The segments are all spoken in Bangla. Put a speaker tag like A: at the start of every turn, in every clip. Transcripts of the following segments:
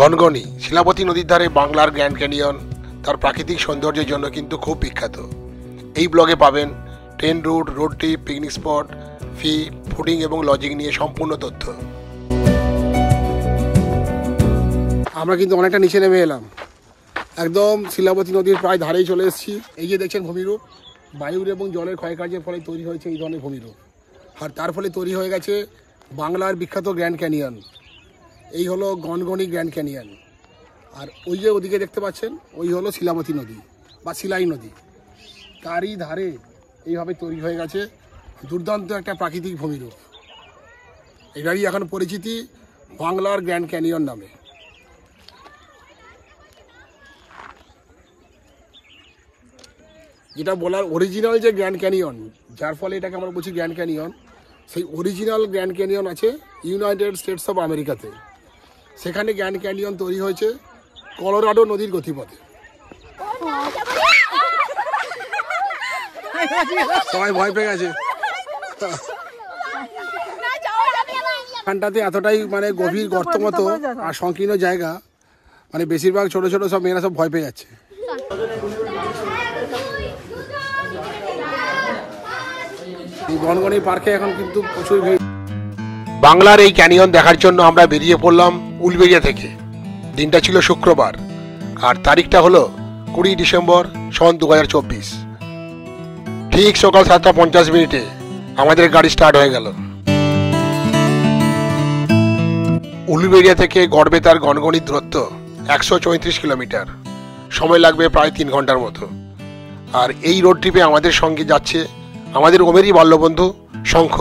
A: গনগনি শিলাবতী নদীর ধারে বাংলার গ্র্যান্ড ক্যানিয়ন তার প্রাকৃতিক সৌন্দর্যের জন্য কিন্তু খুব বিখ্যাত। এই ব্লগে পাবেন train route, road trip, picnic spot, fee, fooding এবং লজিং নিয়ে সম্পূর্ণ তথ্য। আমরা কিন্তু অনেকটা নিচে নেমে এলাম, একদম শিলাবতী নদীর প্রায় ধারেই চলে এসেছি। এই যে দেখছেন ভূমিরূপ, বায়ুর এবং জলের ক্ষয়কার্যের ফলে তৈরি হয়েছে এই ধরনের ভূমিরূপ, আর তার ফলে তৈরি হয়ে গেছে বাংলার বিখ্যাত গ্র্যান্ড ক্যানিয়ন। এই হলো গনগনি গ্র্যান্ড ক্যানিয়ন। আর ওই যে ওদিকে দেখতে পাচ্ছেন ওই হলো শিলাবতী নদী বা শিলাই নদী, তারই ধারে এইভাবে তৈরি হয়ে গেছে দুর্দান্ত একটা প্রাকৃতিক ভূমিরূপ। এটারই এখন পরিচিতি বাংলার গ্র্যান্ড ক্যানিয়ন নামে। যেটা বলার অরিজিনাল যে গ্র্যান্ড ক্যানিয়ন, যার ফলে এটাকে আমরা বলছি গ্র্যান্ড ক্যানিয়ন, সেই অরিজিনাল গ্র্যান্ড ক্যানিয়ন আছে ইউনাইটেড স্টেটস অফ আমেরিকাতে। সেখানে গ্র্যান্ড ক্যানিয়ন তৈরি হয়েছে কলোরাডো নদীর গতিপথে। সবাই ভয় পেয়ে গেছে। এখানটাতে এতটাই মানে গভীর গর্ত মতো আর সংকীর্ণ জায়গা, মানে বেশিরভাগ ছোট ছোট সব মেয়েরা সব ভয় পেয়ে যাচ্ছে। গনগনি পার্কে এখন কিন্তু প্রচুর ভিড়। বাংলার এই ক্যানিয়ন দেখার জন্য আমরা বেরিয়ে পড়লাম উলবেড়িয়া থেকে। দিনটা ছিল শুক্রবার আর তারিখটা হলো 20 ডিসেম্বর সন 2024। ঠিক সকাল 7:50 আমাদের গাড়ি স্টার্ট হয়ে গেল। উলবেড়িয়া থেকে গড়বেতার গনগনির দূরত্ব 134 কিলোমিটার, সময় লাগবে প্রায় 3 ঘন্টার মতো। আর এই রোড ট্রিপে আমাদের সঙ্গে যাচ্ছে আমাদের ওমেরই বাল্যবন্ধু শঙ্খ।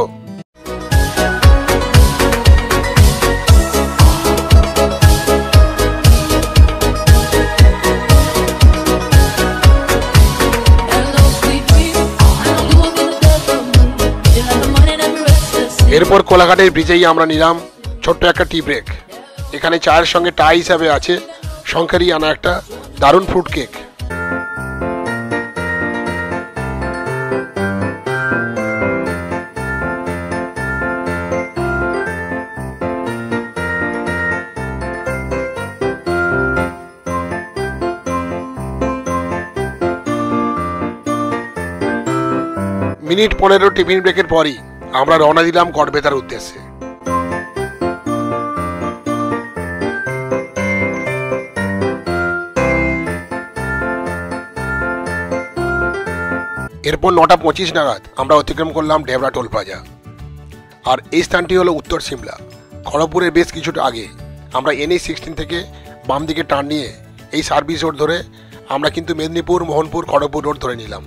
A: এরপর কোলাঘাটের ব্রিজেই আমরা নিলাম ছোট্ট একটা টি ব্রেক। এখানে চায়ের সঙ্গে টা হিসাবে আছে শঙ্খেরই আনা একটা দারুণ ফ্রুট কেক। মিনিট 15 টিফিন ব্রেকের পরই আমরা রওনা দিলাম গড়বেতার উদ্দেশ্যে। এরপর 9:25 নাগাদ আমরা অতিক্রম করলাম ঢেবরা টোল প্লাজা। আর এই স্থানটি হলো উত্তর সিমলা, খড়গপুরের বেশ কিছুটা আগে। আমরা NH-16 থেকে বাম দিকে টার্ন নিয়ে এই সার্ভিস রোড ধরে আমরা কিন্তু মেদিনীপুর, মোহনপুর, খড়গপুর রোড ধরে নিলাম।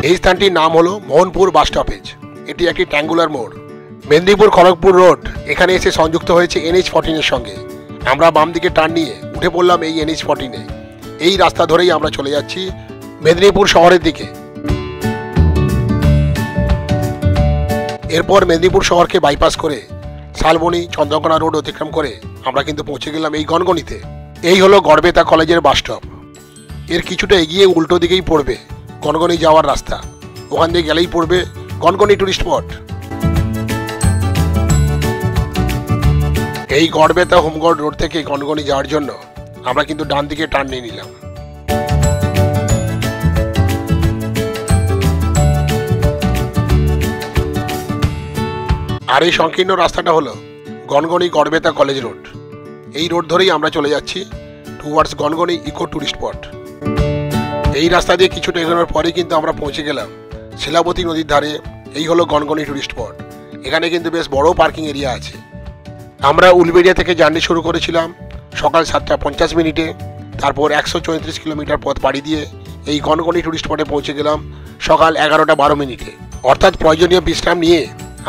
A: এই স্থানটির নাম হলো মোহনপুর বাস স্টপেজ। এটি একটি ট্যাঙ্গুলার মোড়। মেদিনীপুর খড়গপুর রোড এখানে এসে সংযুক্ত হয়েছে NH-14 এর সঙ্গে। আমরা বাম দিকে টার্ন নিয়ে উঠে পড়লাম এই NH-14 এ। এই রাস্তা ধরেই আমরা চলে যাচ্ছি মেদিনীপুর শহরের দিকে। এরপর মেদিনীপুর শহরকে বাইপাস করে শালবনী, চন্দ্রকোনা রোড অতিক্রম করে আমরা কিন্তু পৌঁছে গেলাম এই গনগনিতে। এই হলো গড়বেতা কলেজের বাস স্টপ। এর কিছুটা এগিয়ে উল্টো দিকেই পড়বে গনগনি যাওয়ার রাস্তা। ওখান দিয়ে গেলেই পড়বে গনগনি টুরিস্ট স্পট। এই গড়বেতা হোমগড় রোড থেকে গনগনি যাওয়ার জন্য আমরা কিন্তু ডান দিকে টার্ন নিয়ে নিলাম। আর এই সংকীর্ণ রাস্তাটা হলো গনগনি গড়বেতা কলেজ রোড। এই রোড ধরেই আমরা চলে যাচ্ছি towards Gangani eco tourist spot. এই রাস্তা দিয়ে কিছুটা এগোনোর পরে কিন্তু আমরা পৌঁছে গেলাম শিলাবতী নদীর ধারে। এই হলো গনগনি টুরিস্ট স্পট। এখানে কিন্তু বেশ বড় পার্কিং এরিয়া আছে। আমরা উলবেড়িয়া থেকে জার্নি শুরু করেছিলাম সকাল 7:50। তারপর 134 কিলোমিটার পথ পাড়ি দিয়ে এই গনগনি টুরিস্ট স্পটে পৌঁছে গেলাম সকাল 11:12। অর্থাৎ প্রয়োজনীয় বিশ্রাম নিয়ে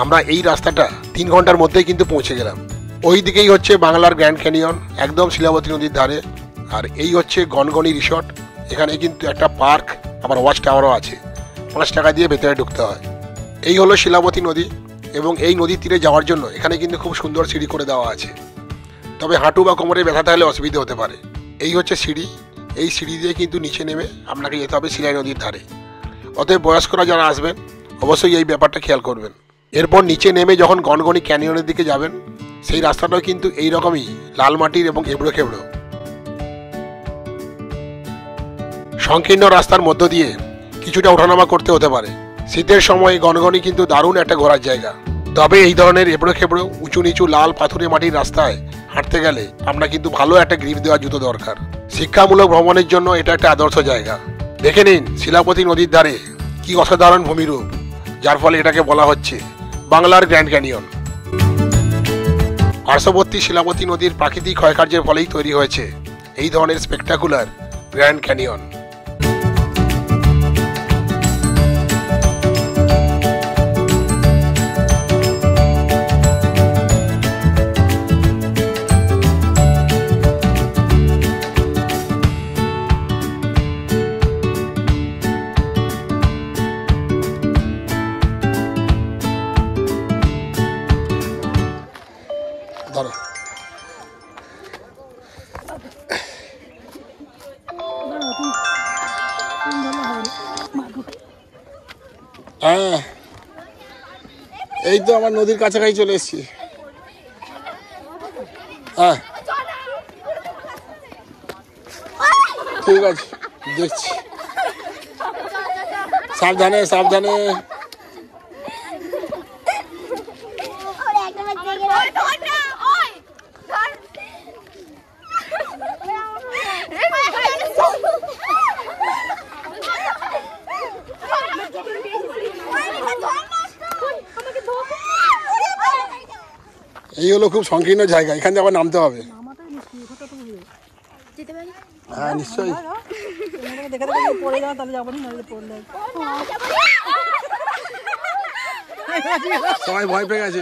A: আমরা এই রাস্তাটা 3 ঘন্টার মধ্যেই কিন্তু পৌঁছে গেলাম। ওই দিকেই হচ্ছে বাংলার গ্র্যান্ড ক্যানিয়ন, একদম শিলাবতী নদীর ধারে। আর এই হচ্ছে গনগনি রিসর্ট। এখানে কিন্তু একটা পার্ক আবার ওয়াচ টাওয়ারও আছে। 5 টাকা দিয়ে ভেতরে ঢুকতে হয়। এই হলো শিলাবতী নদী এবং এই নদীর তীরে যাওয়ার জন্য এখানে কিন্তু খুব সুন্দর সিঁড়ি করে দেওয়া আছে। তবে হাঁটু বা কোমরে ব্যথা থাকলে অসুবিধা হতে পারে। এই হচ্ছে সিঁড়ি, এই সিঁড়ি দিয়ে কিন্তু নিচে নেমে আপনাকে যেতে হবে শিলাই নদীর ধারে। অতএব বয়স্করা যারা আসবেন অবশ্যই এই ব্যাপারটা খেয়াল করবেন। এরপর নিচে নেমে যখন গনগনি ক্যানিয়নের দিকে যাবেন সেই রাস্তাটাও কিন্তু এইরকমই লাল মাটির এবং এবড়ো খেবড়ো। সংকীর্ণ রাস্তার মধ্য দিয়ে কিছুটা ওঠানামা করতে হতে পারে। শীতের সময় গনগনি কিন্তু দারুণ একটা ঘোরার জায়গা। তবে এই ধরনের এবড়ো খেবড়ো উঁচু নিচু লাল পাথুরে মাটির রাস্তায় হাঁটতে গেলে আপনার কিন্তু ভালো একটা গ্রিপ দেওয়া জুতো দরকার। শিক্ষামূলক ভ্রমণের জন্য এটা একটা আদর্শ জায়গা। দেখে নিন শিলাবতী নদীর ধারে কি অসাধারণ ভূমিরূপ, যার ফলে এটাকে বলা হচ্ছে বাংলার গ্র্যান্ড ক্যানিয়ন। পার্শ্ববর্তী শিলাবতী নদীর প্রাকৃতিক ক্ষয়কার্যের ফলেই তৈরি হয়েছে এই ধরনের স্পেকটাকুলার গ্র্যান্ড ক্যানিয়ন।
B: হ্যাঁ, এই তো আমার নদীর কাছাকাছি চলে এসেছি। হ্যাঁ ঠিক আছে, দেখছি। সাবধানে সাবধানে। এই হলো খুব সংকীর্ণ জায়গা, এখান থেকে আবার নামতে হবে। হ্যাঁ নিশ্চয়ই। সবাই ভয় পেয়ে গেছে।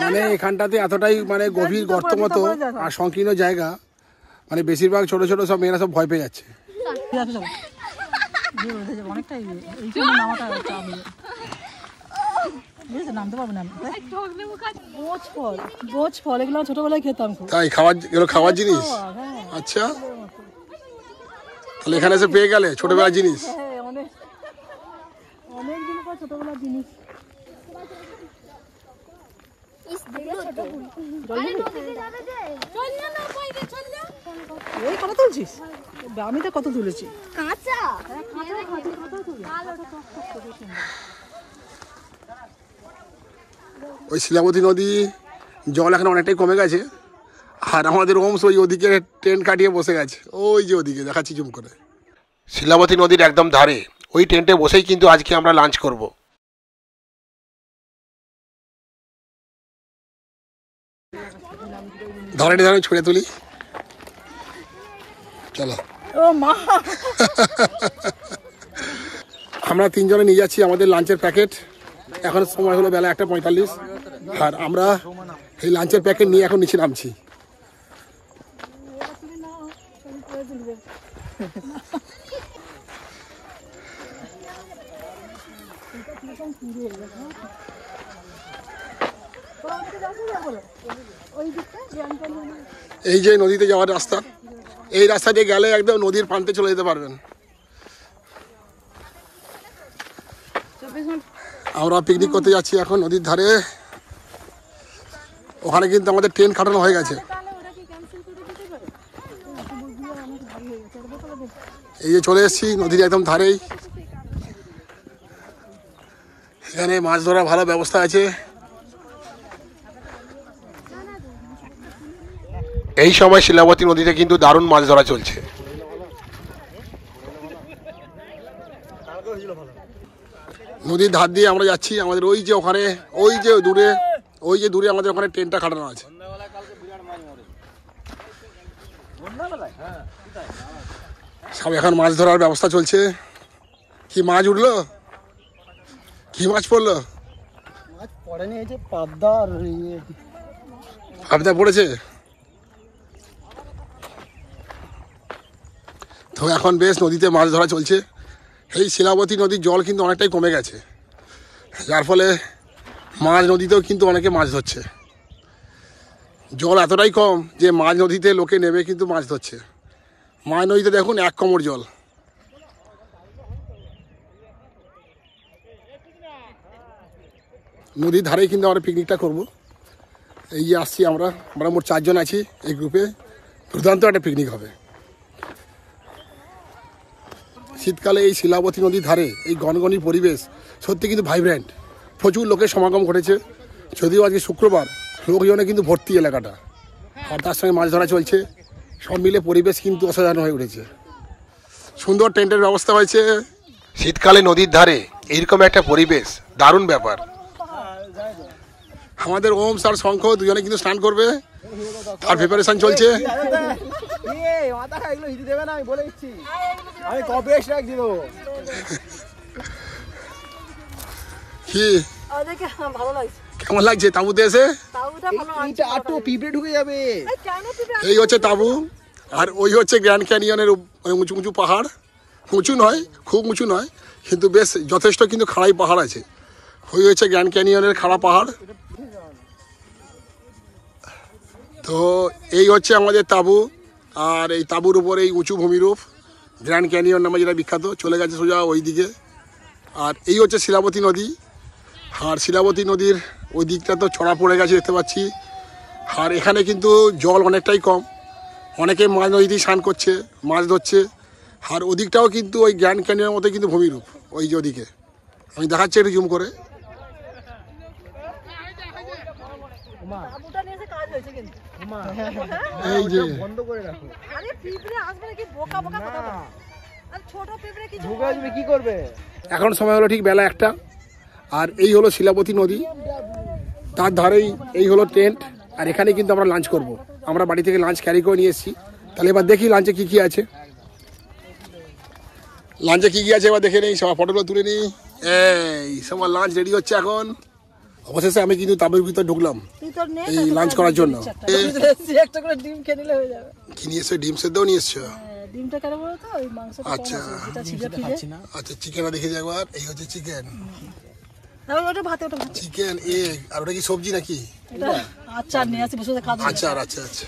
B: মানে এখানটাতে এতটাই মানে গভীর গর্ত মতো আর সংকীর্ণ জায়গা, মানে বেশিরভাগ ছোট ছোট সব মেয়েরা সব ভয় পেয়ে যাচ্ছে।
C: নামতে পারবো না। বোচ ফল এগুলো ছোটবেলায় খেতাম।
B: তাই খাওয়ার জিনিস? আচ্ছা, তাহলে এখানে এসে পেয়ে গেলে ছোটবেলার জিনিস।
C: অনেক দিন পর ছোটবেলার জিনিস। ওই কত তুলছিস? আমি তো কত তুলেছি।
B: ওই শিলাবতী নদী জল এখন অনেকটাই কমে গেছে, আর আমাদের ওমস ওই ওদিকে ট্রেন কাটিয়ে বসে গেছে। ওই যে ওদিকে দেখাচ্ছি জুম করে।
A: শিলাবতী নদীর একদম ধারে ওই টেন্টে বসেই কিন্তু আজকে আমরা লাঞ্চ করব।
B: ধরে ছুঁড়ে তুলি, চলো। আমরা তিনজনে নিয়ে যাচ্ছি আমাদের লাঞ্চের প্যাকেট। এখন সময় হলো বেলা 1:45, আর আমরা এই লাঞ্চের প্যাকেট নিয়ে এখন নিচে নামছি। এই যে নদীতে যাওয়ার রাস্তা, এই রাস্তা দিয়ে গেলে একদম নদীর প্রান্তে চলে যেতে পারবেন। আমরা পিকনিক করতে যাচ্ছি এখন নদীর ধারে। ওখানে কিন্তু আমাদের ট্রেন কাটানো হয়ে গেছে। এই যে চলে এসেছি নদীর একদম ধারেই। এখানে মাছ ধরার ভালো ব্যবস্থা আছে।
A: এই সময় শিলাবতী নদীতে কিন্তু দারুণ মাছ ধরা চলছে।
B: নদীর ধার দিয়ে আমরা যাচ্ছি। আমাদের ওই যে ওখানে ওই যে দূরে আমাদের ওখানে ট্রেনটা খাটানো আছে। সব এখন মাছ ধরার ব্যবস্থা চলছে। কি মাছ উঠলো, কি মাছ পড়লো?
C: মাছ পড়েনি, এই যে পাবদা আর
B: পাবদা পড়েছে। তো এখন বেশ নদীতে মাছ ধরা চলছে। এই শিলাবতী নদীর জল কিন্তু অনেকটাই কমে গেছে, যার ফলে মাঝ নদীতেও কিন্তু অনেকে মাছ ধরছে। জল এতটাই কম যে মাঝ নদীতে লোকে নেমে কিন্তু মাছ ধরছে। মাঝ নদীতে দেখুন 1 কোমর জল। নদীর ধারেই কিন্তু আমরা পিকনিকটা করব। এই যে আসছি আমরা মোট 4 জন আছি এই গ্রুপে। দুর্দান্ত একটা পিকনিক হবে। শীতকালে এই শিলাবতী নদীর ধারে এই গনগনির পরিবেশ সত্যি কিন্তু ভাইব্রেন্ট। প্রচুর লোকের সমাগম ঘটেছে। যদিও আজকে শুক্রবার, লোকজনে কিন্তু ভর্তি এলাকাটা, আর তার সঙ্গে মাছ ধরা চলছে। সব মিলে পরিবেশ কিন্তু অসাধারণ হয়ে উঠেছে। সুন্দর টেন্টের ব্যবস্থা হয়েছে।
A: শীতকালে নদীর ধারে এইরকম একটা পরিবেশ দারুণ ব্যাপার।
B: আমাদের ওম আর শঙ্খ দুজনে কিন্তু স্নান করবে, তার প্রিপারেশন চলছে। কি কেমন লাগছে তাঁবুতে এসে? এই হচ্ছে তাঁবু, আর ওই হচ্ছে গ্র্যান্ড ক্যানিয়নের উঁচু উঁচু পাহাড়। উঁচু নয়, খুব উঁচু নয়, কিন্তু বেশ যথেষ্ট কিন্তু খাড়াই পাহাড় আছে। ওই হচ্ছে গ্র্যান্ড ক্যানিয়নের খাড়া পাহাড়। তো এই হচ্ছে আমাদের তাঁবু, আর এই তাঁবুর উপরে এই উঁচু ভূমিরূপ গ্র্যান্ড ক্যানিয়ন নামে যেটা বিখ্যাত, চলে গেছে সোজা ওই দিকে। আর এই হচ্ছে শিলাবতী নদী, আর শিলাবতী নদীর ওই দিকটা তো ছড়া পড়ে গেছে দেখতে পাচ্ছি। আর এখানে কিন্তু জল অনেকটাই কম, অনেকে মাঝ নদীতেই স্নান করছে, মাছ ধরছে। আর ওদিকটাও কিন্তু ওই গ্র্যান্ড ক্যানিয়নের মতো কিন্তু ভূমিরূপ। ওই যে ওদিকে আমি দেখাচ্ছি একটু জুম করে। এই যে এখন সময় হলো ঠিক বেলা 1টা, আর এই হলো শিলাবতী নদী, তার ধারেই এই হলো টেন্ট। আর এখানে কিন্তু আমরা লাঞ্চ করব। আমরা বাড়ি থেকে লাঞ্চ ক্যারি করে নিয়ে এসেছি। তাহলে এবার দেখি লাঞ্চে কী কী আছে। লাঞ্চে কী কী আছে এবার দেখে নেই, সবার ফটোগুলো তুলে নিই। এই সবার লাঞ্চ রেডি হচ্ছে এখন। অবশেষে আমি কিন্তু তাঁবুর ভিতর ঢুকলাম এই লাঞ্চ করার জন্য। কি নিয়ে এসছো? ডিম সেদ্ধও নিয়ে এসছো? আচ্ছা আচ্ছা, চিকেনটা দেখে যাই একবার। এই হচ্ছে চিকেন, চিকেন এগ। আর ওটা কি সবজি নাকি? আচার। আচ্ছা আচ্ছা,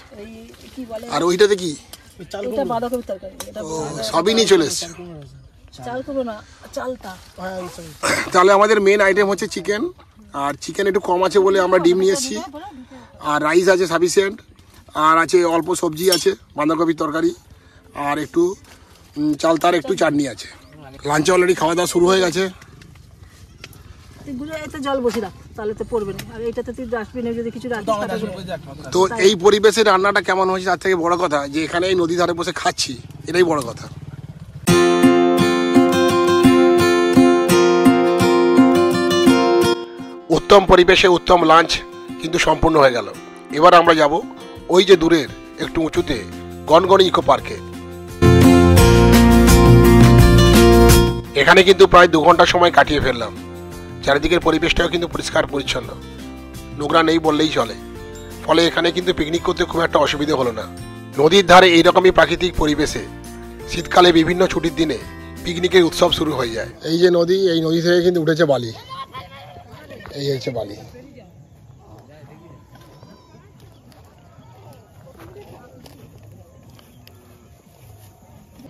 B: আর ওইটাতে কি? সবই নিয়ে চলে এসছে। তাহলে আমাদের মেন আইটেম হচ্ছে চিকেন, আর চিকেন একটু কম আছে বলে আমরা ডিম নিয়ে এসেছি। আর রাইস আছে সাফিসিয়েন্ট, আর আছে অল্প সবজি আছে, বাঁধাকপির তরকারি, আর একটু চালতার একটু চাটনি আছে। লাঞ্চে অলরেডি খাওয়া দাওয়া শুরু হয়ে গেছে। তো এই পরিবেশে রান্নাটা কেমন হয়েছে তার থেকে বড় কথা যে এখানে এই নদী ধারে বসে খাচ্ছি, এটাই বড় কথা।
A: উত্তম পরিবেশে উত্তম লাঞ্চ কিন্তু সম্পূর্ণ হয়ে গেল। এবার আমরা যাব ওই যে দূরের একটু উঁচুতে গনগনি ইকো পার্কে। এখানে কিন্তু প্রায় 2 ঘন্টা সময় কাটিয়ে ফেললাম। চারিদিকের পরিবেশটাও কিন্তু পরিষ্কার পরিচ্ছন্ন, নোংরা নেই বললেই চলে। ফলে এখানে কিন্তু পিকনিক করতে খুব একটা অসুবিধা হলো না। নদীর ধারে এইরকমই প্রাকৃতিক পরিবেশে শীতকালে বিভিন্ন ছুটির দিনে পিকনিকের উৎসব শুরু হয়ে যায়।
B: এই যে নদী, এই নদী থেকে কিন্তু উঠেছে বালি। এই হচ্ছে বালি।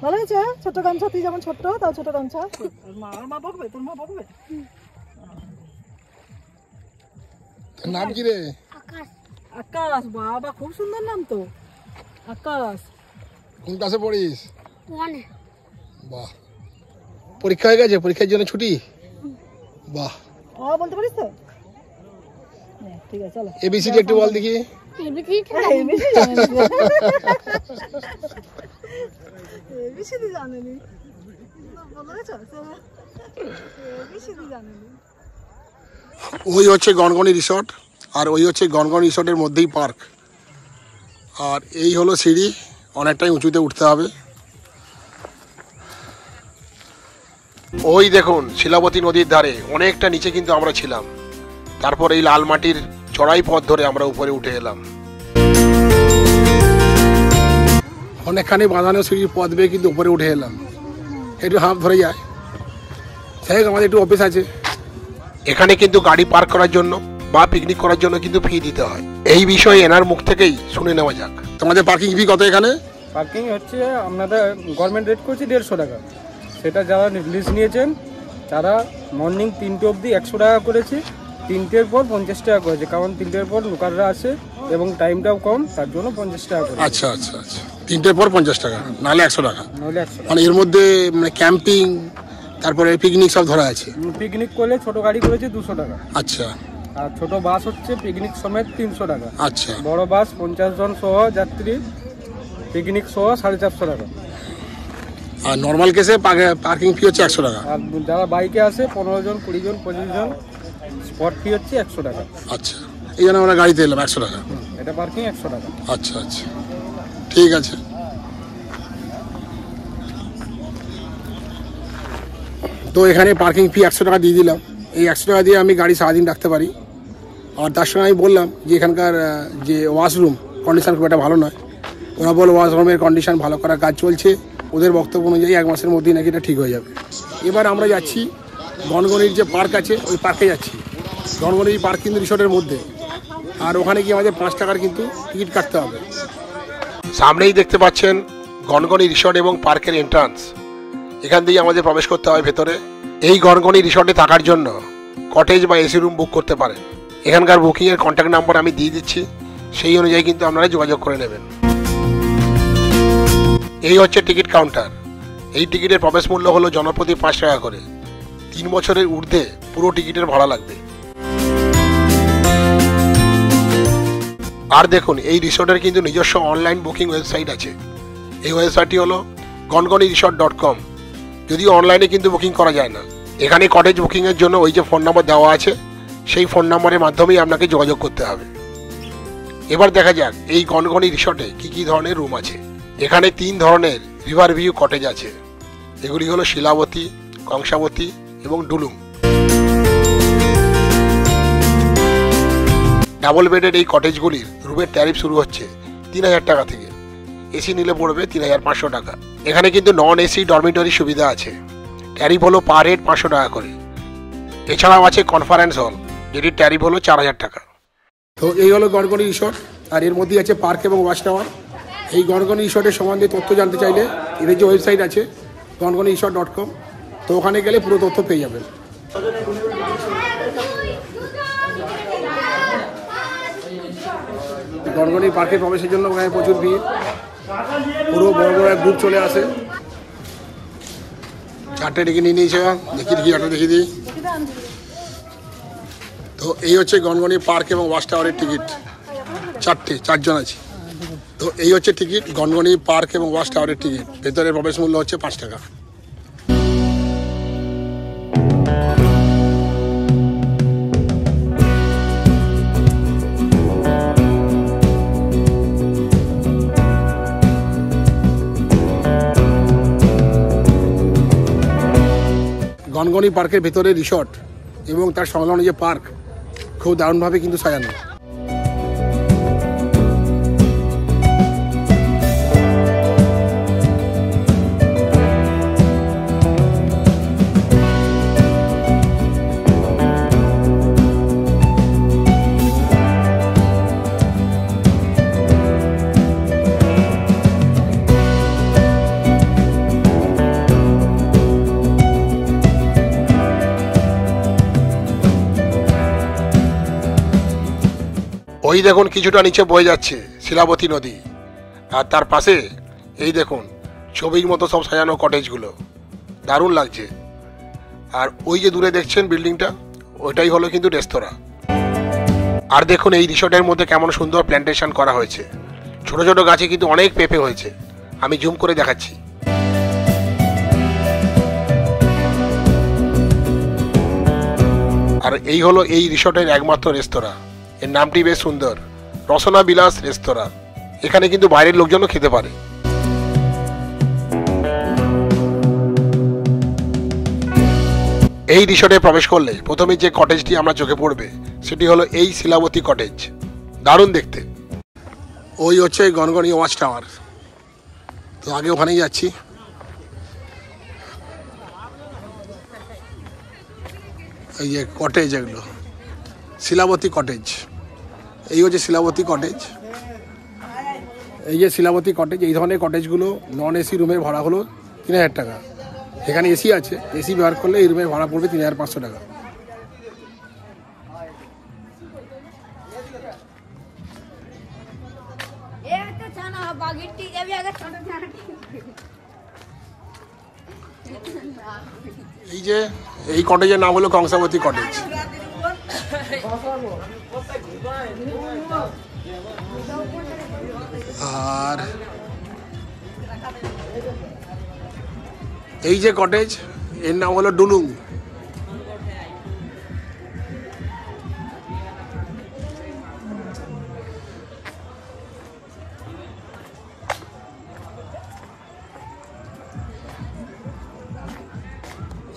C: ভালো হয়েছে। ছোট গামছা, তুই যেমন ছোট্ট তাও ছোট গামছা। মা বকবে, তোর মা বকবে।
B: নাম কি রে?
C: আকাশ। বাবা খুব সুন্দর নাম তো, আকাশ।
B: কোন ক্লাসে পড়িস? বাহ, পরীক্ষা হয়ে গেছে? পরীক্ষার জন্য ছুটি? বাহ,
C: বলতে পারিস তো? ঠিক আছে, চলো।
B: এবিসিডি একটু বল দেখি। ওই হচ্ছে গনগনি রিসর্ট, আর ওই হচ্ছে গনগনি রিসর্টের মধ্যেই পার্ক। আর এই হলো সিঁড়ি, অনেকটাই উঁচুতে উঠতে হবে।
A: ওই দেখুন শিলাবতী নদীর ধারে অনেকটা নিচে কিন্তু আমরা ছিলাম। তারপর এই লাল মাটির চড়াই পথ ধরে আমরা উপরে উঠে এলাম।
B: অনেকখানি বাঁধানো সিঁড়ির পথ বেয়ে কিন্তু উপরে উঠে এলাম। একটু হাঁপ ধরে যায়। যাই হোক, আমাদের একটু অফিস আছে।
A: এখানে কিন্তু গাড়ি পার্ক করার জন্য বা পিকনিক করার জন্য কিন্তু ফি দিতে হয়। এই বিষয়ে এনার মুখ থেকেই শুনে নেওয়া যাক।
B: তোমাদের পার্কিং ফি কত এখানে?
D: পার্কিং হচ্ছে আপনাদের গভর্নমেন্ট রেট করছে 150 টাকা। সেটা যারা লিস্ট নিয়েছেন তারা মর্নিং 3টে অবধি 100 টাকা করেছে, 3টের পর 50 টাকা করেছে, কারণ 3টের পর লোকালরা আসে এবং টাইমটাও কম, তার জন্য 50 টাকা করে।
B: আচ্ছা আচ্ছা আচ্ছা, 3টের পর 50 টাকা, নাহলে 100 টাকা।
D: নাহলে 100 টাকা।
B: মানে এর মধ্যে মানে ক্যাম্পিং তারপরে পিকনিক সব ধরা আছে?
D: পিকনিক করলে ছোট গাড়ি করেছে 200 টাকা,
B: আচ্ছা
D: আর ছোট বাস হচ্ছে পিকনিক সমেত 300 টাকা,
B: আচ্ছা।
D: বড় বাস 50 জন সহ যাত্রী পিকনিক সহ 450 টাকা,
B: আর নর্মাল কেসে পার্কিং ফি হচ্ছে 100 টাকা।
D: আর যারা বাইকে আসে 15 জন 20 জন 25 জন স্পট ফি হচ্ছে 100 টাকা।
B: আচ্ছা, এই জন্য আমরা গাড়িতে এলাম 100 টাকা।
D: এটা পার্কিং 100 টাকা।
B: আচ্ছা আচ্ছা, ঠিক আছে। তো এখানে পার্কিং ফি 100 টাকা দিয়ে দিলাম। এই 100 টাকা দিয়ে আমি গাড়ি সারাদিন রাখতে পারি। আর তার সঙ্গে আমি বললাম যে এখানকার যে ওয়াশরুম কন্ডিশন খুব একটা ভালো নয়। ওরা বল ওয়াশরুমের কন্ডিশন ভালো করার কাজ চলছে, ওদের বক্তব্য অনুযায়ী 1 মাসের মধ্যেই নাকি এটা ঠিক হয়ে যাবে। এবার আমরা যাচ্ছি গনগনির যে পার্ক আছে, ওই পার্কে যাচ্ছি। গনগনির পার্ক কিন্তু রিসোর্টের মধ্যে, আর ওখানে গিয়ে আমাদের 5 টাকার কিন্তু টিকিট কাটতে হবে।
A: সামনেই দেখতে পাচ্ছেন গনগনি রিসর্ট এবং পার্কের এন্ট্রান্স। এখান দিয়ে আমাদের প্রবেশ করতে হয় ভেতরে। এই গনগনি রিসর্টে থাকার জন্য কটেজ বা এসি রুম বুক করতে পারেন। এখানকার বুকিংয়ের কন্ট্যাক্ট নাম্বার আমি দিয়ে দিচ্ছি, সেই অনুযায়ী কিন্তু আপনারা যোগাযোগ করে নেবেন। এই হচ্ছে টিকিট কাউন্টার। এই টিকিটের প্রবেশ মূল্য হলো জনপ্রতি 5 টাকা করে। 3 বছরের ঊর্ধ্বে পুরো টিকিটের ভাড়া লাগবে। আর দেখুন, এই রিসর্টের কিন্তু নিজস্ব অনলাইন বুকিং ওয়েবসাইট আছে। এই ওয়েবসাইটটি হলো gongonirresort.com। যদিও অনলাইনে কিন্তু বুকিং করা যায় না। এখানে কটেজ বুকিংয়ের জন্য ওই যে ফোন নাম্বার দেওয়া আছে, সেই ফোন নাম্বারের মাধ্যমেই আপনাকে যোগাযোগ করতে হবে। এবার দেখা যাক এই গনগনি রিসর্টে কী কী ধরনের রুম আছে। এখানে 3 ধরনের রিভার ভিউ কটেজ আছে। এগুলি হলো শিলাবতী, কংসাবতী এবং ডুলুং। ডাবল বেডের এই কটেজগুলির রুমের ট্যারিফ শুরু হচ্ছে 3000 টাকা থেকে। এসি নিলে পড়বে 3500 টাকা। এখানে কিন্তু নন এসি ডরমিটরি সুবিধা আছে। ট্যারিফ হলো পার হেড 500 টাকা করে। এছাড়াও আছে কনফারেন্স হল, যেটির ট্যারিফ হলো 4000 টাকা।
B: তো এই হলো গনগনি রিসর্ট, আর এর মধ্যেই আছে পার্ক এবং ওয়াচ টাওয়ার। এই গনগনি রিসর্টের সম্বন্ধে তথ্য জানতে চাইলে এদের যে ওয়েবসাইট আছে gongonirresort.com, তো ওখানে গেলে পুরো তথ্য পেয়ে যাবেন। গনগনি পার্কে প্রবেশের জন্য ওখানে প্রচুর ভিড়, পুরো বড় বড় এক গ্রুপ চলে আসে। 4টে ডেকে নিয়ে নিয়েছে, দেখি 8টা দেখিয়ে দিই। তো এই হচ্ছে গনগনি পার্ক এবং ওয়াচ টাওয়ারের টিকিট। 4 জন আছে। তো এই হচ্ছে টিকিট, গনগনি পার্ক এবং ওয়াচ টাওয়ারের টিকিট। ভেতরে প্রবেশ মূল্য হচ্ছে 5 টাকা। গনগনি পার্কের ভেতরে রিসর্ট এবং তার সংলগ্ন যে পার্ক খুব দারুণভাবে কিন্তু সাজানো।
A: ওই দেখুন কিছুটা নিচে বয়ে যাচ্ছে শিলাবতী নদী, আর তার পাশে এই দেখুন ছবির মতো সব সাজানো কটেজগুলো, দারুণ লাগছে। আর ওই যে দূরে দেখছেন বিল্ডিংটা, ওইটাই হলো কিন্তু রেস্তোরাঁ। আর দেখুন এই রিসর্টের মধ্যে কেমন সুন্দর প্ল্যান্টেশন করা হয়েছে। ছোট ছোট গাছে কিন্তু অনেক পেঁপে হয়েছে, আমি জুম করে দেখাচ্ছি। আর এই হলো এই রিসর্টের একমাত্র রেস্তোরাঁ। এর নামটি বেশ সুন্দর, রসনা বিলাস রেস্তোরাঁ। এখানে কিন্তু বাইরের লোকজনও খেতে পারে। এই রিসর্টে প্রবেশ করলে প্রথমে যে কটেজটি আমরা চোখে পড়বে সেটি হলো এই শিলাবতী কটেজ, দারুণ দেখতে।
B: ওই হচ্ছে গনগনি ওয়াচ টাওয়ার। তো আগে ওখানেই যাচ্ছি। এই যে কটেজ, এগুলো শিলাবতী কটেজ। এই হচ্ছে শিলাবতী কটেজ। এই যে শিলাবতী কটেজ, এই ধরনের কটেজগুলো নন এসি রুমের ভাড়া হলো 3000 টাকা। এখানে এসি আছে, এসি ব্যবহার করলে এই রুমের ভাড়া পড়বে 3500 টাকা। এই যে এই কটেজের নাম হলো কংসাবতী কটেজ। আর এই যে কটেজ, এর নাম হলো ডুলুং।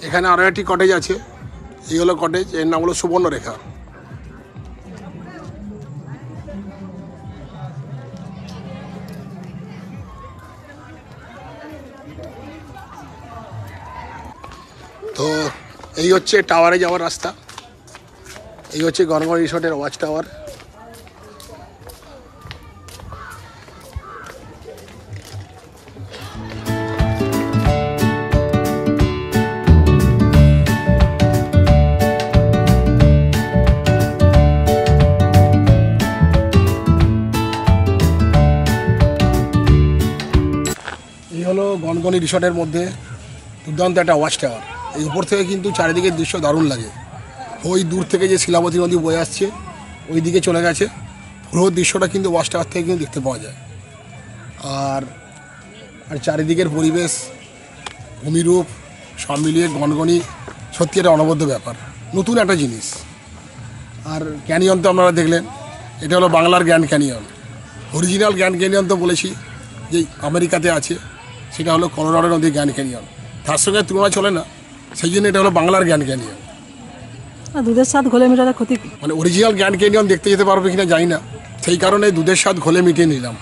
B: এখানে আরো একটি কটেজ আছে, এই হলো কটেজ, এর নাম হলো সুবর্ণরেখা। তো এই হচ্ছে টাওয়ারে যাওয়ার রাস্তা। এই হচ্ছে গনগনি রিসোর্টের ওয়াচ টাওয়ার। এই হলো গনগনি রিসোর্টের মধ্যে দুর্দান্ত একটা ওয়াচ টাওয়ার। এই উপর থেকে কিন্তু চারিদিকের দৃশ্য দারুণ লাগে। ওই দূর থেকে যে শিলাবতী নদী বয়ে আসছে ওই দিকে চলে গেছে, পুরো দৃশ্যটা কিন্তু ওয়াচ টাওয়ার থেকে কিন্তু দেখতে পাওয়া যায়। আর চারিদিকের পরিবেশ, ভূমিরূপ সব মিলিয়ে গনগনি সত্যি একটা অনবদ্য ব্যাপার, নতুন একটা জিনিস। আর ক্যানিয়ন তো আপনারা দেখলেন, এটা হলো বাংলার grand canyon. Original grand canyon তো বলেছি যে আমেরিকাতে আছে, সেটা হলো কলোরাডো নদীর গ্র্যান্ড ক্যানিয়ন, তার সঙ্গে তুলনা চলে না, সেই জন্য এটা হলো বাংলার গ্র্যান্ড ক্যানিয়ন।
C: দুধের স্বাদ ঘোলে মেটাতে ক্ষতি।
B: মানে অরিজিনাল গ্র্যান্ড ক্যানিয়ন দেখতে যেতে পারবে কিনা জানি না, সেই কারণে দুধের স্বাদ ঘোলে মিটিয়ে নিলাম।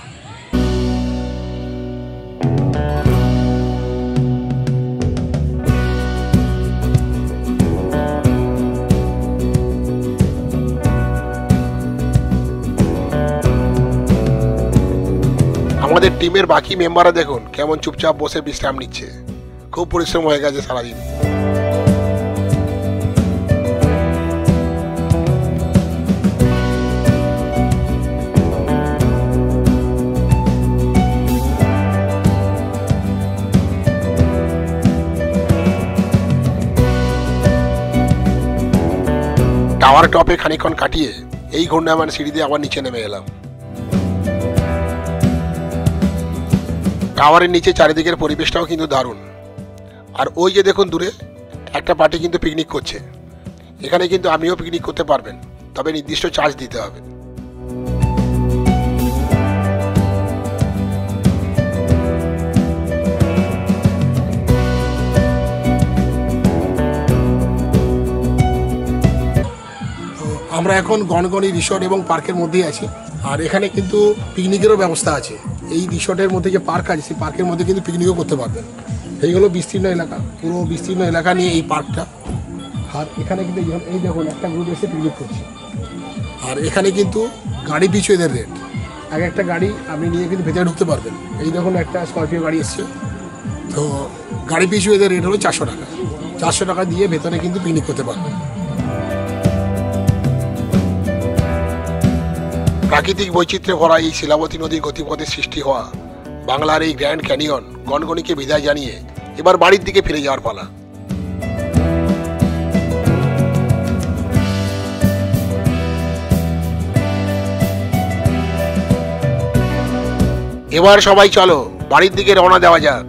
A: আমাদের টিমের বাকি মেম্বাররা দেখুন কেমন চুপচাপ বসে বিশ্রাম নিচ্ছে, খুব পরিশ্রম হয়ে গেছে সারাদিন। টাওয়ার টপে খানিকক্ষণ কাটিয়ে এই ঘূর্ণায়মান সিঁড়ি দিয়ে আবার নিচে নেমে এলাম। টাওয়ারের নিচে চারিদিকের পরিবেশটাও কিন্তু দারুণ। আর ওই যে দেখুন দূরে একটা পার্টি কিন্তু পিকনিক করছে। এখানে কিন্তু আপনিও পিকনিক করতে পারবেন, তবে নির্দিষ্ট চার্জ দিতে হবে।
B: আমরা এখন গনগনি রিসোর্ট এবং পার্কের মধ্যেই আছি। আর এখানে কিন্তু পিকনিকেরও ব্যবস্থা আছে। এই রিসোর্টের মধ্যে যে পার্ক আছে সেই পার্কের মধ্যে কিন্তু পিকনিকও করতে পারবেন। এইগুলো বিস্তীর্ণ এলাকা, পুরো বিস্তীর্ণ এলাকা নিয়ে এই পার্কটা। আর এখানে কিন্তু এই দেখুন একটা গ্রুপ এসে পিকনিক করছে। আর এখানে কিন্তু গাড়ি পিছু এদের রেট, এক একটা গাড়ি আপনি নিয়ে কিন্তু ভেতরে ঢুকতে পারবেন। এই দেখুন একটা স্করপিও গাড়ি এসছে, তো গাড়ি পিছু এদের রেট হলো 400 টাকা। 400 টাকা দিয়ে ভেতরে কিন্তু পিকনিক করতে পারবেন।
A: প্রাকৃতিক বৈচিত্র্যে ভরা এই শিলাবতী নদীর গতিপথে সৃষ্টি হওয়া বাংলার এই গ্র্যান্ড ক্যানিয়ন গনগনিকে বিদায় জানিয়ে এবার বাড়ির দিকে ফিরে যাওয়ার পালা। এবার সবাই চলো বাড়ির দিকে রওনা দেওয়া যাক।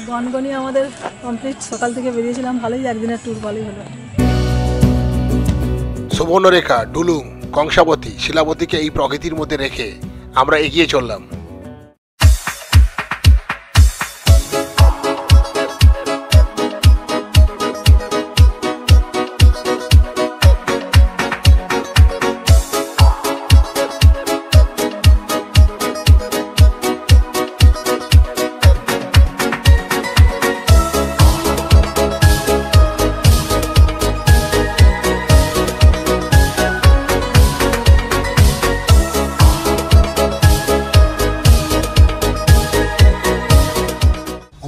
C: গনগনি আমাদের কমপ্লিট, সকাল থেকে বেরিয়েছিলাম, ভালোই একদিনের ট্যুর ভালোই হলো।
A: সুবর্ণরেখা, ডুলুং, কংসাবতী, শিলাবতীকে এই প্রকৃতির মধ্যে রেখে আমরা এগিয়ে চললাম।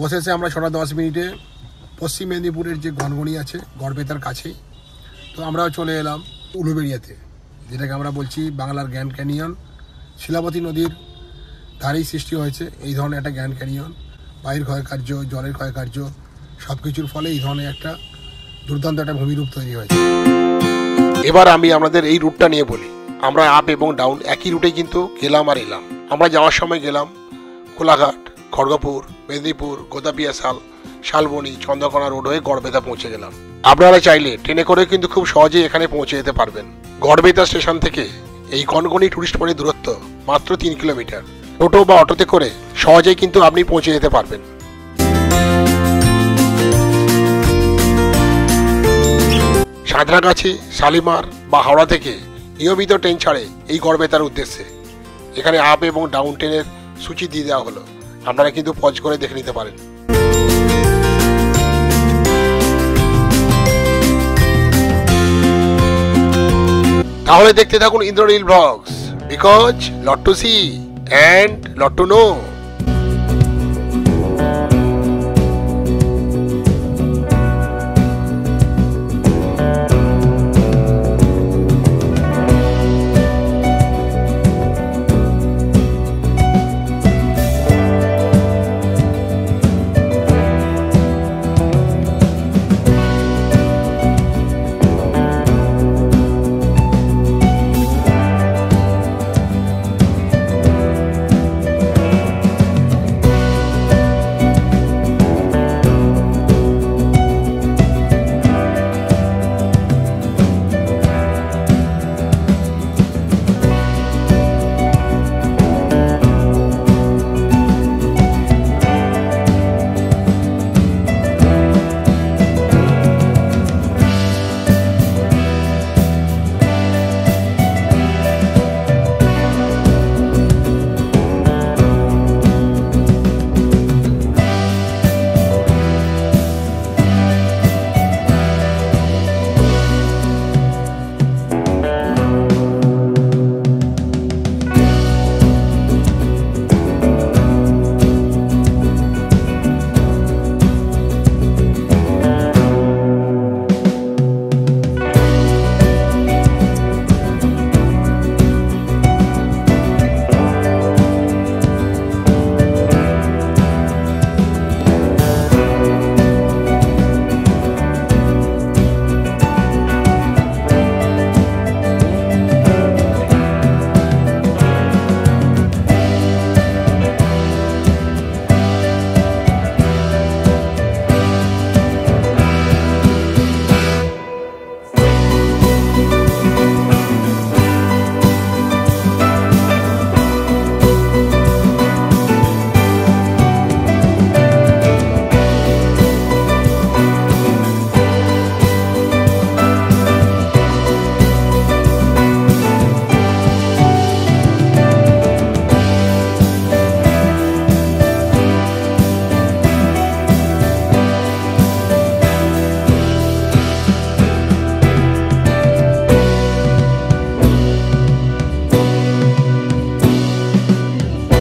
B: অবশেষে আমরা 6:10 পশ্চিম মেদিনীপুরের যে গনগনি আছে গড়বেতার কাছেই, তো আমরাও চলে এলাম উলুবেড়িয়াতে, যেটাকে আমরা বলছি বাংলার গ্র্যান্ড ক্যানিয়ন। শিলাবতী নদীর ধারেই সৃষ্টি হয়েছে এই ধরনের একটা গ্র্যান্ড ক্যানিয়ন। বায়ুর ক্ষয়কার্য, জলের ক্ষয়কার্য সব কিছুর ফলে এই ধরনের একটা দুর্দান্ত একটা ভূমিরূপ তৈরি হয়েছে।
A: এবার আমি আপনাদের এই রুটটা নিয়ে বলি। আমরা আপ এবং ডাউন একই রুটে কিন্তু গেলাম আর এলাম। আমরা যাওয়ার সময় গেলাম কোলাঘাট, খড়গপুর, মেদিনীপুর, গোদাপিয়াশাল, শালবনি, চন্দ্রকোনা রোড হয়ে গড়বেতা পৌঁছে গেলাম। আপনারা চাইলে ট্রেনে করে কিন্তু খুব সহজেই এখানে পৌঁছে যেতে পারবেন। গড়বেতা স্টেশন থেকে এই গনগনি টুরিস্ট স্পটের দূরত্ব মাত্র 3 কিলোমিটার। টোটো বা অটোতে করে সহজেই কিন্তু আপনি পৌঁছে যেতে পারবেন। সাঁতরাগাছি, শালিমার বা হাওড়া থেকে নিয়মিত ট্রেন ছাড়ে এই গড়বেতার উদ্দেশ্যে। এখানে আপ এবং ডাউন ট্রেনের সূচি দিয়ে দেওয়া হলো, আপনারা কিন্তু পজ করে দেখে নিতে পারেন। তাহলে দেখতে থাকুন Indranil blogs, because lot to see and lot to no.